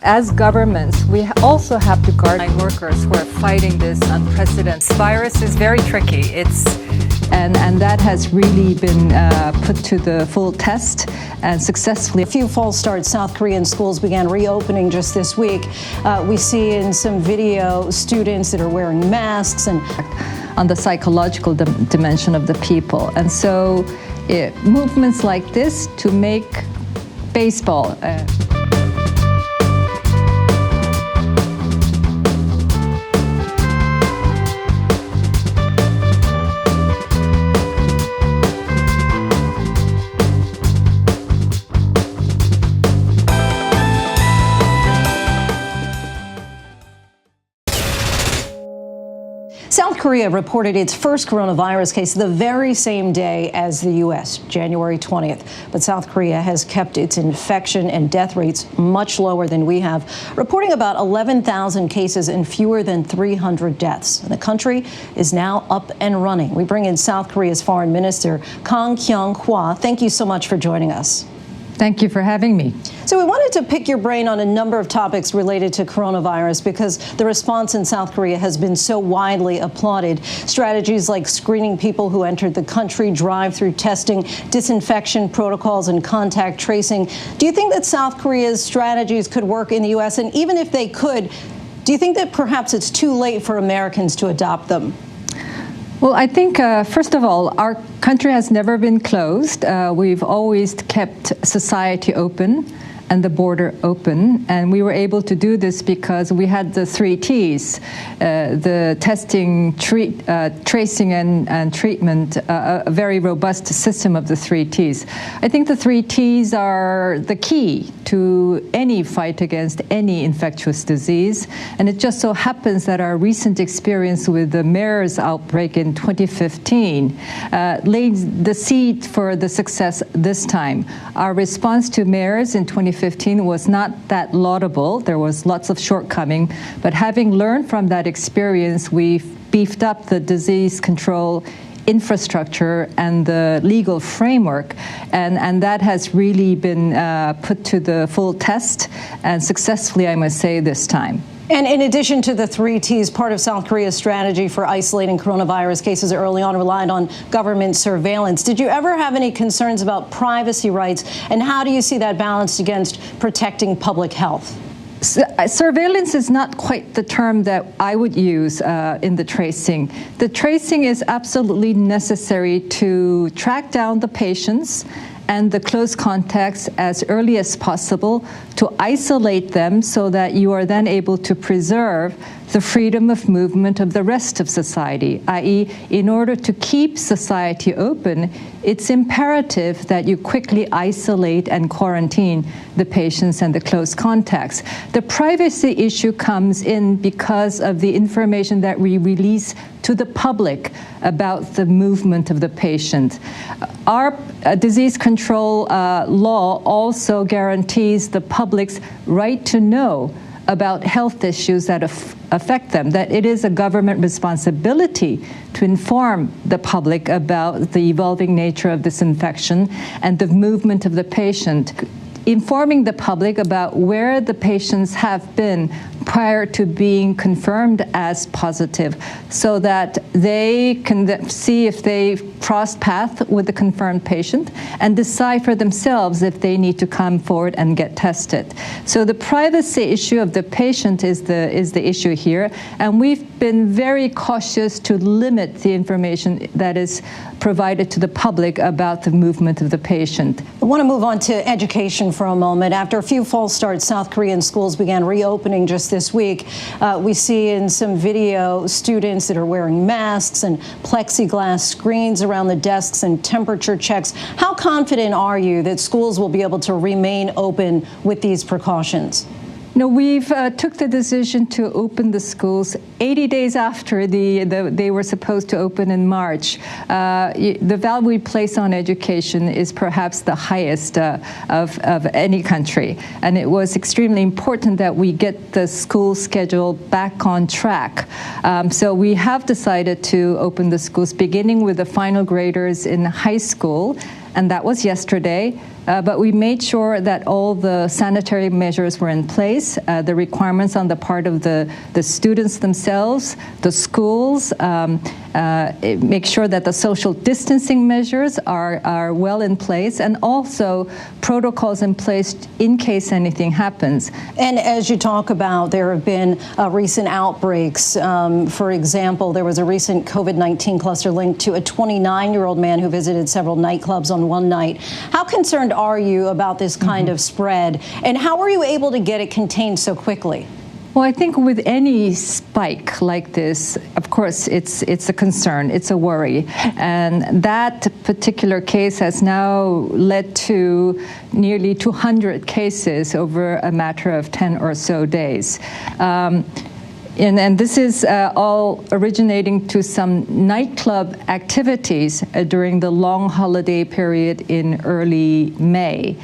As governments, we also have to guard workers who are fighting this unprecedented. This virus is very tricky. And that has really been put to the full test and successfully. A few false starts. South Korean schools began reopening just this week. We see in some video students that are wearing masks and on the psychological dimension of the people. And so movements like this to make baseball South Korea reported its first coronavirus case the very same day as the U.S., January 20th. But South Korea has kept its infection and death rates much lower than we have, reporting about 11,000 cases and fewer than 300 deaths. And the country is now up and running. We bring in South Korea's Foreign Minister, Kang Kyung-Wha. Thank you so much for joining us. Thank you for having me. So we wanted to pick your brain on a number of topics related to coronavirus because the response in South Korea has been so widely applauded. Strategies like screening people who entered the country, drive-through testing, disinfection protocols, and contact tracing. Do you think that South Korea's strategies could work in the U.S.? And even if they could, do you think that perhaps it's too late for Americans to adopt them? Well, I think, first of all, our country has never been closed. We've always kept society open and the border open. And we were able to do this because we had the 3 T's, the testing, tracing, and treatment, a very robust system of the 3 T's. I think the 3 T's are the key to any fight against any infectious disease. And it just so happens that our recent experience with the MERS outbreak in 2015 laid the seed for the success this time. Our response to MERS in 2015 was not that laudable. There was lots of shortcoming. But having learned from that experience, we've beefed up the disease control infrastructure and the legal framework, and that has really been put to the full test, and successfully, I must say, this time. And in addition to the 3 T's, part of South Korea's strategy for isolating coronavirus cases early on relied on government surveillance. Did you ever have any concerns about privacy rights, and how do you see that balanced against protecting public health? Surveillance is not quite the term that I would use in the tracing. The tracing is absolutely necessary to track down the patients and the close contacts as early as possible, to isolate them so that you are then able to preserve the freedom of movement of the rest of society, i.e., in order to keep society open, it's imperative that you quickly isolate and quarantine the patients and the close contacts. The privacy issue comes in because of the information that we release to the public about the movement of the patient. Our disease control law also guarantees the public's right to know about health issues that affect them, that it is a government responsibility to inform the public about the evolving nature of this infection and the movement of the patient. Informing the public about where the patients have been prior to being confirmed as positive, so that they can see if they crossed path with the confirmed patient and decide for themselves if they need to come forward and get tested. So the privacy issue of the patient is the issue here, and we've been very cautious to limit the information that is provided to the public about the movement of the patient. I want to move on to education for a moment. After a few false starts, South Korean schools began reopening just this week. We see in some video students that are wearing masks and plexiglass screens around the desks and temperature checks. How confident are you that schools will be able to remain open with these precautions? No, we've took the decision to open the schools 80 days after they were supposed to open in March. The value we place on education is perhaps the highest of any country. And it was extremely important that we get the school schedule back on track. So we have decided to open the schools, beginning with the final graders in high school, and that was yesterday. But we made sure that all the sanitary measures were in place, the requirements on the part of the students themselves, the schools, make sure that the social distancing measures are well in place, and also protocols in place in case anything happens. And as you talk about, there have been recent outbreaks. For example, there was a recent COVID-19 cluster linked to a 29-year-old man who visited several nightclubs on one night. How concerned are you about this kind of spread, and how were you able to get it contained so quickly? Well, I think with any spike like this, of course, it's a concern, it's a worry. And that particular case has now led to nearly 200 cases over a matter of 10 or so days. And this is all originating to some nightclub activities during the long holiday period in early May.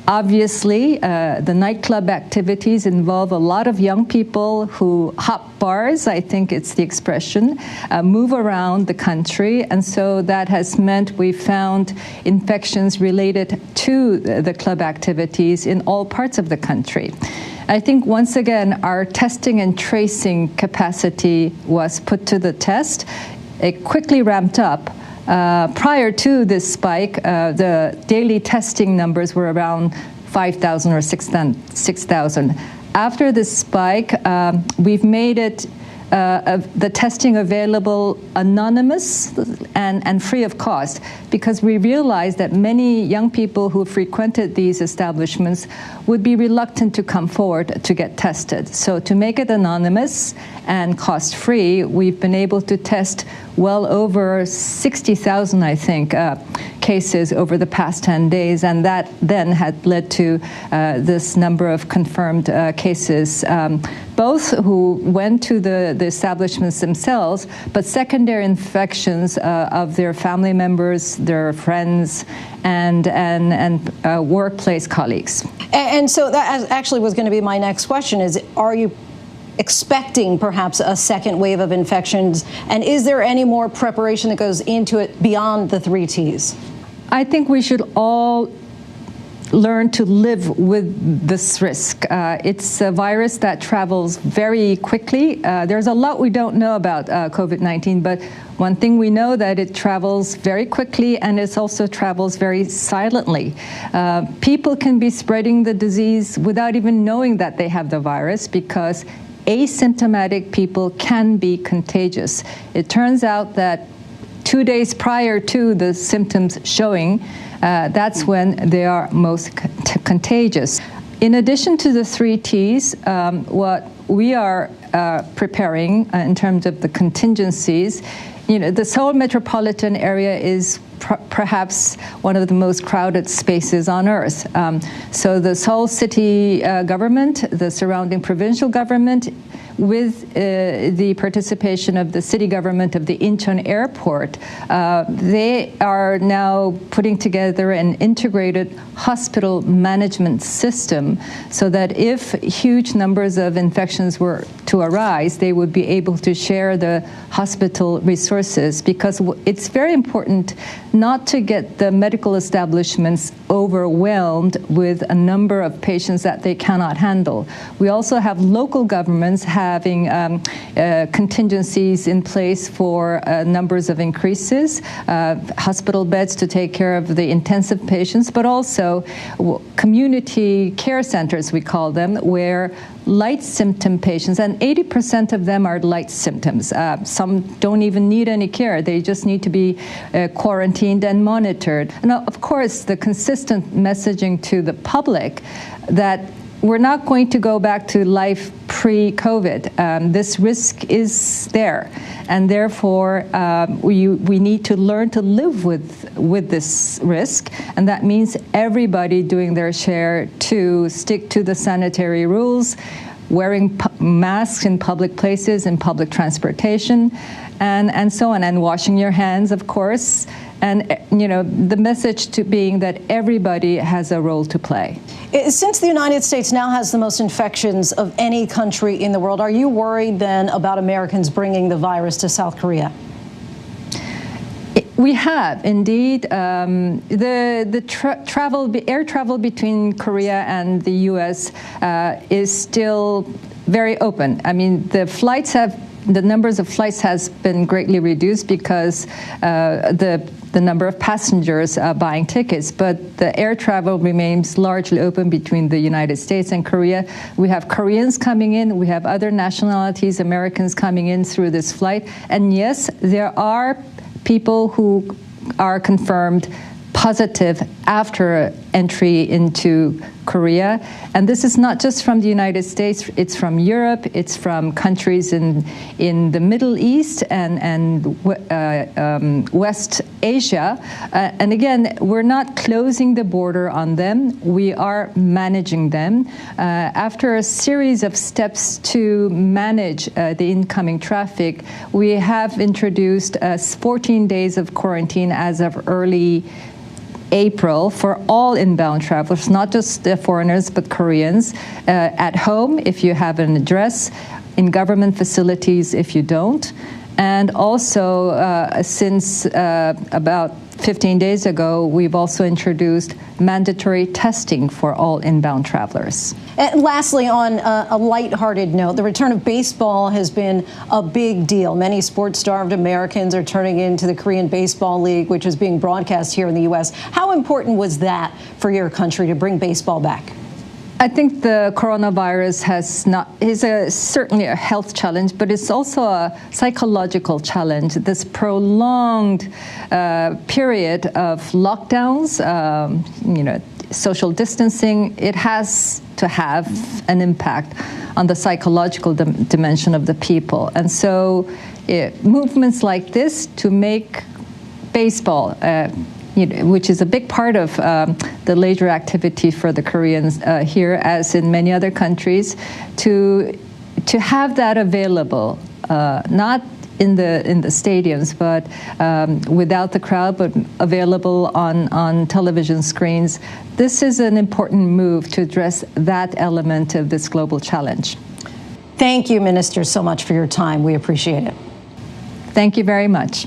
Obviously, the nightclub activities involve a lot of young people who hop bars, I think it's the expression, move around the country, and so that has meant we found infections related to the club activities in all parts of the country. I think once again, our testing and tracing capacity was put to the test. It quickly ramped up. Prior to this spike, the daily testing numbers were around 5,000 or 6,000. After this spike, we've made it the testing available anonymous and free of cost, because we realized that many young people who frequented these establishments would be reluctant to come forward to get tested. So to make it anonymous and cost-free, we've been able to test well over 60,000, I think, cases over the past 10 days, and that then had led to this number of confirmed cases, both who went to the establishments themselves, but secondary infections of their family members, their friends, and workplace colleagues. And so that actually was going to be my next question, is are you expecting perhaps a second wave of infections, and is there any more preparation that goes into it beyond the 3 T's? I think we should all learn to live with this risk. It's a virus that travels very quickly. There's a lot we don't know about COVID-19, but one thing we know that it travels very quickly, and it also travels very silently. People can be spreading the disease without even knowing that they have the virus, because asymptomatic people can be contagious. It turns out that 2 days prior to the symptoms showing, that's when they are most contagious. In addition to the 3 T's, what we are preparing in terms of the contingencies, the Seoul metropolitan area is perhaps one of the most crowded spaces on earth. So the Seoul city government, the surrounding provincial government, with the participation of the city government of the Incheon airport, they are now putting together an integrated hospital management system so that if huge numbers of infections were to arise, they would be able to share the hospital resources, because it's very important not to get the medical establishments overwhelmed with a number of patients that they cannot handle. We also have local governments having contingencies in place for numbers of increases, hospital beds to take care of the intensive patients, but also community care centers, we call them, where light symptom patients, and 80% of them are light symptoms. Some don't even need any care. They just need to be quarantined and monitored. And of course, the consistent messaging to the public that we're not going to go back to life pre-COVID. This risk is there, and therefore we need to learn to live with this risk, and that means everybody doing their share to stick to the sanitary rules, wearing masks in public places, in public transportation, and so on, and washing your hands, of course. And the message to being that everybody has a role to play. Since the United States now has the most infections of any country in the world, are you worried then about Americans bringing the virus to South Korea? We have indeed. The air travel between Korea and the U.S. Is still very open. I mean, the numbers of flights has been greatly reduced because the number of passengers buying tickets, but the air travel remains largely open between the United States and Korea. We have Koreans coming in, we have other nationalities, Americans coming in through this flight, and yes, there are people who are confirmed positive after entry into Korea. And this is not just from the United States, it's from Europe, it's from countries in the Middle East and West Asia. And again, we're not closing the border on them, we are managing them. After a series of steps to manage the incoming traffic, we have introduced 14 days of quarantine as of early April for all inbound travelers, not just the foreigners, but Koreans, at home if you have an address, in government facilities if you don't. And also, since about 15 days ago, we've also introduced mandatory testing for all inbound travelers. And lastly, on a lighthearted note, the return of baseball has been a big deal. Many sports-starved Americans are turning into the Korean Baseball League, which is being broadcast here in the U.S. How important was that for your country to bring baseball back? I think the coronavirus is certainly a health challenge, but it's also a psychological challenge. This prolonged period of lockdowns, social distancing, it has to have an impact on the psychological dimension of the people. And so movements like this to make baseball which is a big part of the leisure activity for the Koreans here, as in many other countries, to have that available, not in the stadiums, but without the crowd, but available on television screens. This is an important move to address that element of this global challenge. Thank you, Minister, so much for your time. We appreciate it. Thank you very much.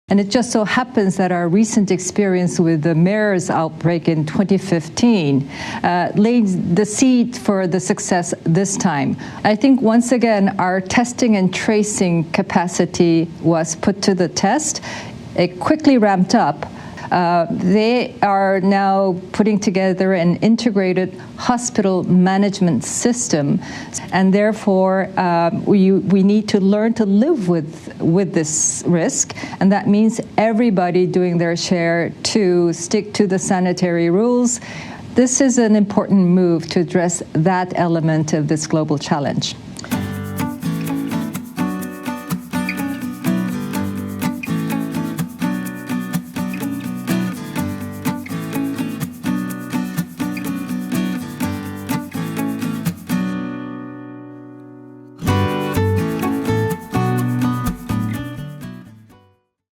And it just so happens that our recent experience with the MERS outbreak in 2015 laid the seed for the success this time. I think once again, our testing and tracing capacity was put to the test. It quickly ramped up. They are now putting together an integrated hospital management system, and therefore we need to learn to live with this risk, and that means everybody doing their share to stick to the sanitary rules. This is an important move to address that element of this global challenge.